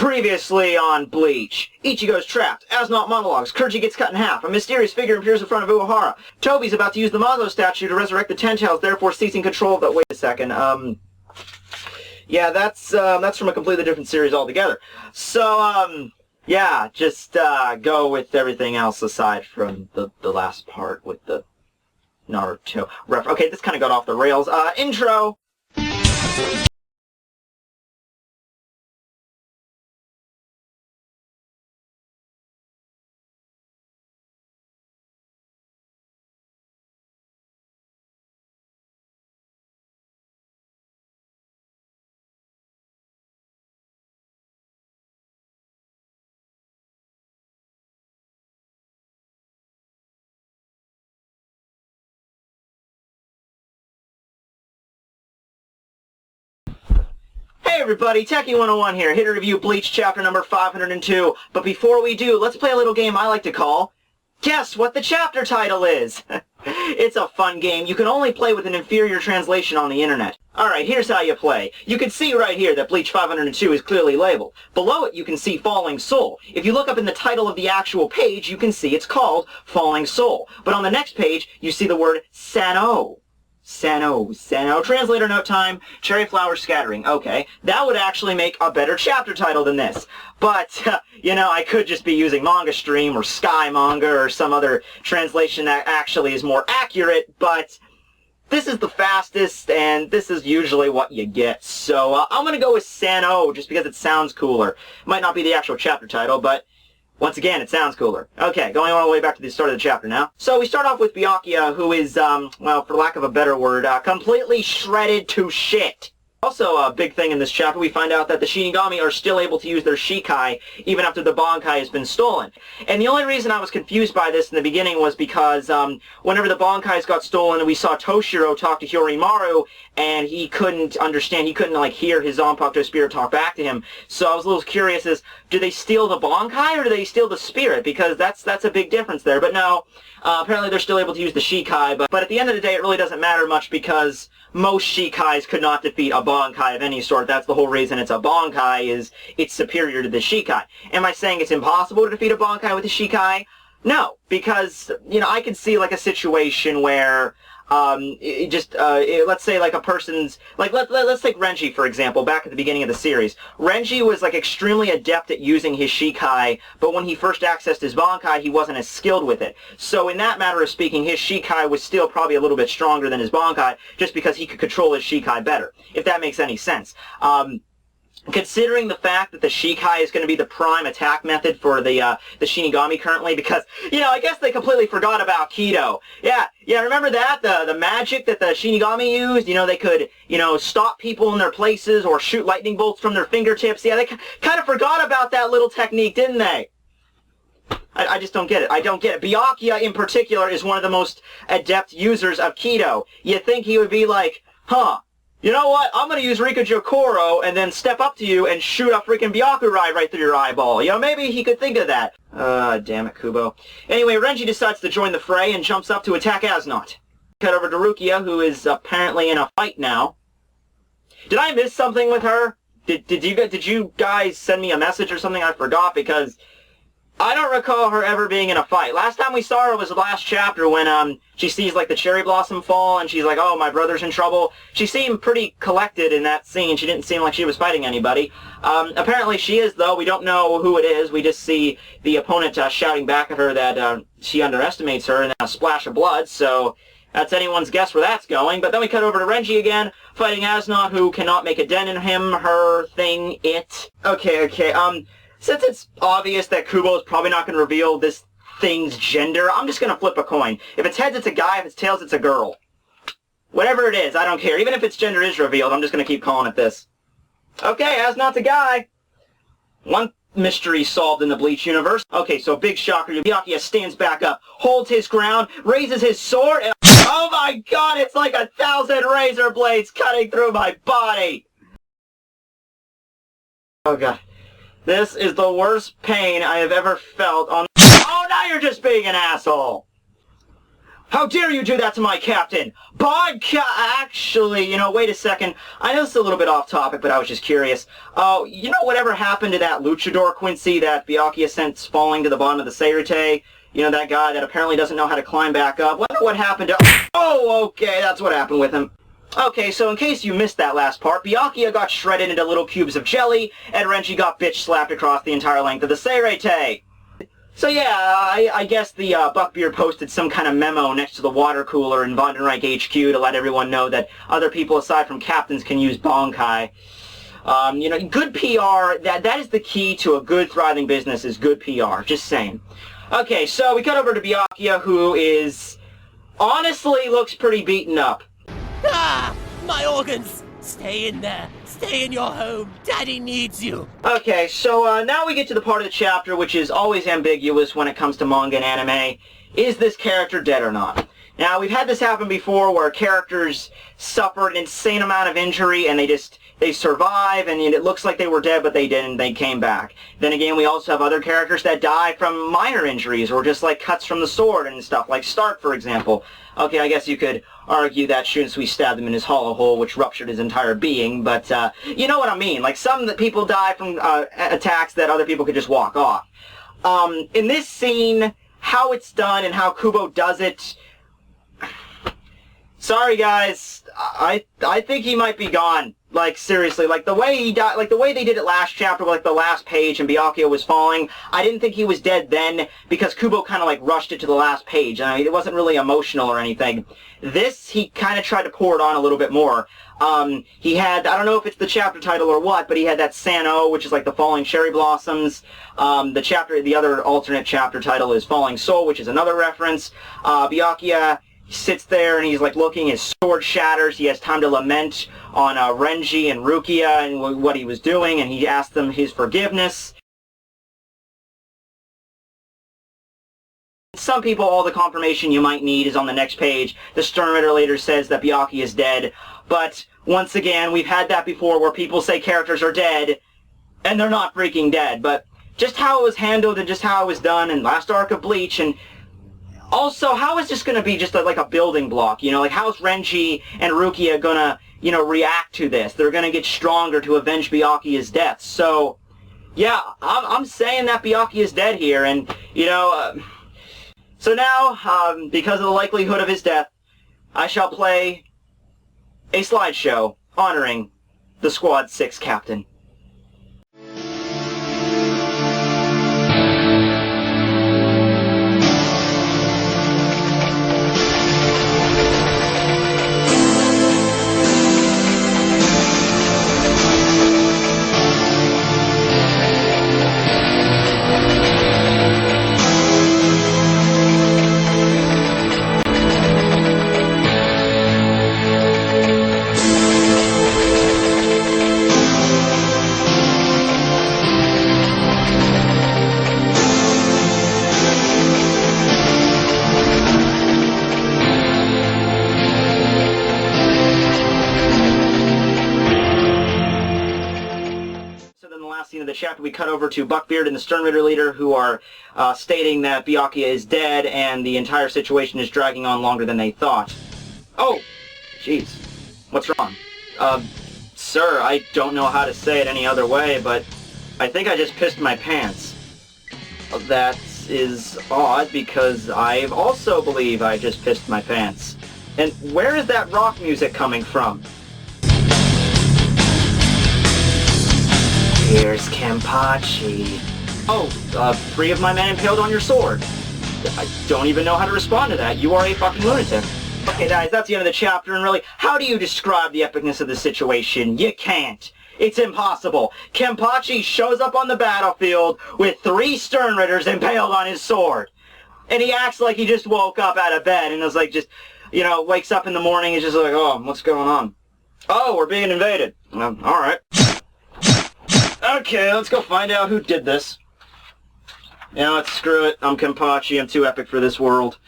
Previously on Bleach, Ichigo's trapped, Asnot monologues, Kurji gets cut in half, a mysterious figure appears in front of Uehara, Toby's about to use the Mazo statue to resurrect the Ten Tails, therefore seizing control of the— wait a second, yeah, that's from a completely different series altogether. So, yeah, just, go with everything else aside from the last part with the Naruto reference. Okay, this kind of got off the rails. Intro! Hey everybody, Tekking101 here, here to review Bleach chapter number 502. But before we do, let's play a little game I like to call Guess What the Chapter Title Is! It's a fun game you can only play with an inferior translation on the internet. Alright, here's how you play. You can see right here that Bleach 502 is clearly labeled. Below it you can see Falling Soul. If you look up in the title of the actual page, you can see it's called Falling Soul. But on the next page, you see the word Sano. Sano. Translator note time, cherry flower scattering. Okay, that would actually make a better chapter title than this. But, you know, I could just be using Manga Stream or Sky Manga or some other translation that actually is more accurate, but this is the fastest, and this is usually what you get. So, I'm gonna go with Sano, just because it sounds cooler. It might not be the actual chapter title, but once again, it sounds cooler. Okay, going all the way back to the start of the chapter now. So we start off with Byakuya, who is, well, for lack of a better word, completely shredded to shit. Also, a big thing in this chapter, we find out that the Shinigami are still able to use their Shikai even after the Bankai has been stolen. And the only reason I was confused by this in the beginning was because whenever the Bankais got stolen, we saw Toshiro talk to Hyorimaru, and he couldn't understand, he couldn't, like, hear his Zanpakuto spirit talk back to him. So I was a little curious as, do they steal the Bankai or do they steal the spirit? Because that's a big difference there. But no, apparently they're still able to use the Shikai, but at the end of the day, it really doesn't matter much because most Shikais could not defeat a Bankai of any sort. That's the whole reason it's a Bankai, is it's superior to the Shikai. Am I saying it's impossible to defeat a Bankai with a Shikai? No, because, you know, I could see, like, a situation where let's say, like, a person's, like, let's take Renji, for example, back at the beginning of the series. Renji was, like, extremely adept at using his Shikai, but when he first accessed his Bankai, he wasn't as skilled with it. So in that matter of speaking, his Shikai was still probably a little bit stronger than his Bankai, just because he could control his Shikai better, if that makes any sense. Considering the fact that the Shikai is going to be the prime attack method for the Shinigami currently, because, you know, I guess they completely forgot about Kido. Yeah, remember that? The magic that the Shinigami used? You know, they could, you know, stop people in their places or shoot lightning bolts from their fingertips. Yeah, they kind of forgot about that little technique, didn't they? I just don't get it. I don't get it. Byakuya, in particular, is one of the most adept users of Kido. You'd think he would be like, huh, you know what? I'm going to use Rikujokoro and then step up to you and shoot a freaking Byakurai right through your eyeball. You know, maybe he could think of that. Damn it, Kubo. Anyway, Renji decides to join the fray and jumps up to attack Asnot. Cut over to Rukia, who is apparently in a fight now. Did I miss something with her? Did you guys send me a message or something? I forgot, because I don't recall her ever being in a fight. Last time we saw her was the last chapter when she sees, like, the cherry blossom fall and she's like, oh, my brother's in trouble. She seemed pretty collected in that scene. She didn't seem like she was fighting anybody. Apparently she is, though. We don't know who it is. We just see the opponent shouting back at her that she underestimates her and a splash of blood, so that's anyone's guess where that's going. But then we cut over to Renji again, fighting Asnot, who cannot make a dent in him, her, thing, it. Okay, since it's obvious that Kubo is probably not going to reveal this thing's gender, I'm just going to flip a coin. If it's heads, it's a guy. If it's tails, it's a girl. Whatever it is, I don't care. Even if its gender is revealed, I'm just going to keep calling it this. Okay, Asnot's a guy. One mystery solved in the Bleach universe. Okay, so big shocker. Byakuya stands back up, holds his ground, raises his sword, and oh my god, it's like 1,000 razor blades cutting through my body! Oh god. This is the worst pain I have ever felt on— oh, now you're just being an asshole! How dare you do that to my captain? Actually, wait a second. I know this is a little bit off topic, but I was just curious. Whatever happened to that luchador Quincy that Byakuya sent falling to the bottom of the Seirite? That guy that apparently doesn't know how to climb back up. Wonder what happened to... Oh, okay, that's what happened with him. Okay, so in case you missed that last part, Byakuya got shredded into little cubes of jelly, and Renji got bitch slapped across the entire length of the Seirite. So yeah, I guess the Buckbeard posted some kind of memo next to the water cooler in Vandenreich HQ to let everyone know that other people aside from captains can use Bankai. Good PR, that is the key to a good thriving business, is good PR, just saying. Okay, so we cut over to Byakuya, who is, honestly, looks pretty beaten up. Ah! My organs! Stay in there! Stay in your home! Daddy needs you! Okay, so now we get to the part of the chapter which is always ambiguous when it comes to manga and anime. Is this character dead or not? Now, we've had this happen before where characters suffered an insane amount of injury and they survive and it looks like they were dead but they didn't, they came back. Then again, we also have other characters that die from minor injuries or just like cuts from the sword and stuff, like Stark, for example. Okay, I guess you could argue that Shunsui stabbed him in his hollow hole, which ruptured his entire being, but you know what I mean. Like, some people die from attacks that other people could just walk off. In this scene, how it's done and how Kubo does it... Sorry, guys. I think he might be gone. Like, seriously, like, the way he died, like, the way they did it last chapter, like, the last page and Byakuya was falling, I didn't think he was dead then, because Kubo kind of, like, rushed it to the last page. I mean, it wasn't really emotional or anything. This, he kind of tried to pour it on a little bit more. He had, I don't know if it's the chapter title or what, but he had that Sano, which is, like, the Falling Cherry Blossoms. The other alternate chapter title is Falling Soul, which is another reference. Byakuya... He sits there and he's like looking, his sword shatters, he has time to lament on Renji and Rukia and what he was doing, and he asks them his forgiveness. Some people, all the confirmation you might need is on the next page. The Stern Ritter later says that Byakuya is dead, but once again, we've had that before where people say characters are dead, and they're not freaking dead, but just how it was handled and just how it was done in last arc of Bleach, and also, how is this going to be just like a building block, like how's Renji and Rukia going to, react to this? They're going to get stronger to avenge Byakuya's death. So, yeah, I'm saying that Byakuya is dead here, and, so now, because of the likelihood of his death, I shall play a slideshow honoring the Squad 6 captain. The chapter we cut over to Buckbeard and the Stern Ritter leader, who are stating that Byakuya is dead and the entire situation is dragging on longer than they thought. Oh, jeez, what's wrong? Sir, I don't know how to say it any other way, but I think I just pissed my pants. That is odd because I also believe I just pissed my pants. And where is that rock music coming from? Here's Kenpachi. Oh, 3 of my men impaled on your sword. I don't even know how to respond to that. You are a fucking lunatic. Okay, guys, that's the end of the chapter, and really, how do you describe the epicness of the situation? You can't. It's impossible. Kenpachi shows up on the battlefield with 3 Stern Ritters impaled on his sword. And he acts like he just woke up out of bed and is like just, wakes up in the morning and is just like, oh, what's going on? Oh, we're being invaded. Alright. Okay, let's go find out who did this. Screw it. I'm Kenpachi. I'm too epic for this world.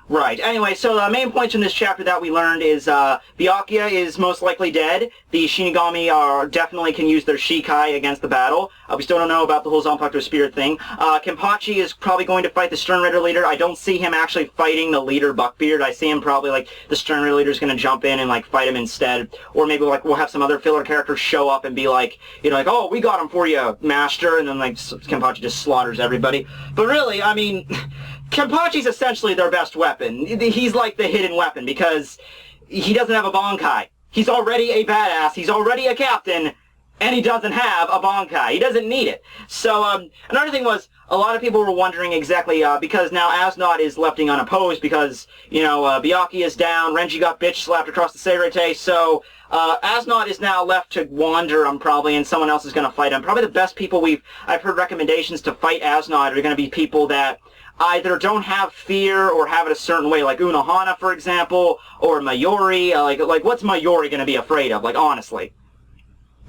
Right. Anyway, so the main points in this chapter that we learned is Byakuya is most likely dead. The Shinigami definitely can use their Shikai against the battle. We still don't know about the whole Zanpakuto Spirit thing. Kenpachi is probably going to fight the Stern Ritter leader. I don't see him actually fighting the leader Buckbeard. I see him probably, like, the Stern Ritter leader is going to jump in and, like, fight him instead. Or maybe, like, we'll have some other filler characters show up and be like, you know, like, oh, we got him for you, Master. And then, like, Kenpachi just slaughters everybody. But really, I mean... Kenpachi's essentially their best weapon. He's like the hidden weapon because he doesn't have a Bankai. He's already a badass, he's already a captain, and he doesn't have a Bankai. He doesn't need it. So, another thing was, a lot of people were wondering exactly, because now Asnod is lefting unopposed because, you know, Byakuya is down, Renji got bitch slapped across the Seirete, so... Asnod is now left to wander, probably, and someone else is going to fight him. Probably the best people I've heard recommendations to fight Asnod are going to be people that either don't have fear or have it a certain way, like Unohana, for example, or Mayuri. Like what's Mayuri going to be afraid of? Like, honestly.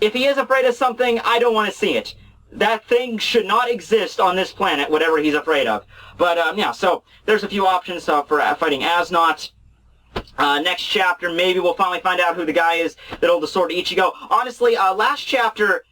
If he is afraid of something, I don't want to see it. That thing should not exist on this planet, whatever he's afraid of. But, yeah, so there's a few options for fighting Asnod. Next chapter, maybe we'll finally find out who the guy is that holds the sword to Ichigo. Honestly, last chapter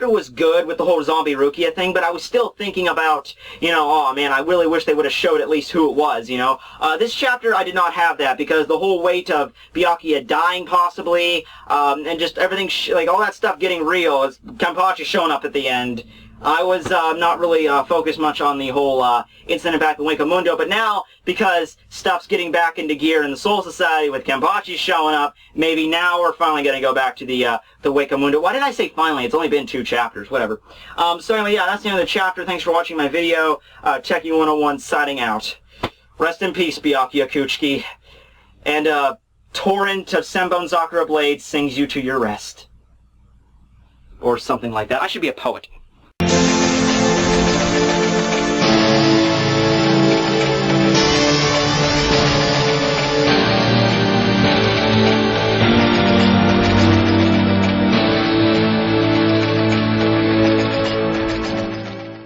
was good with the whole zombie Rukia thing, but I was still thinking about, you know, oh man, I really wish they would have showed at least who it was, you know. This chapter, I did not have that, because the whole weight of Byakuya dying, possibly, and just everything, like, all that stuff getting real, is Kenpachi showing up at the end. I was not really focused much on the whole incident back in Wakamundo, but now, because stuff's getting back into gear in the Soul Society with Kenpachi showing up, maybe now we're finally going to go back to the Wakamundo. Why did I say finally? It's only been 2 chapters, whatever. So anyway, yeah, that's the end of the chapter. Thanks for watching my video. Tekking101 signing out. Rest in peace, Byakuya Kuchiki. And torrent of Senbon Zakura Blade sings you to your rest. Or something like that. I should be a poet.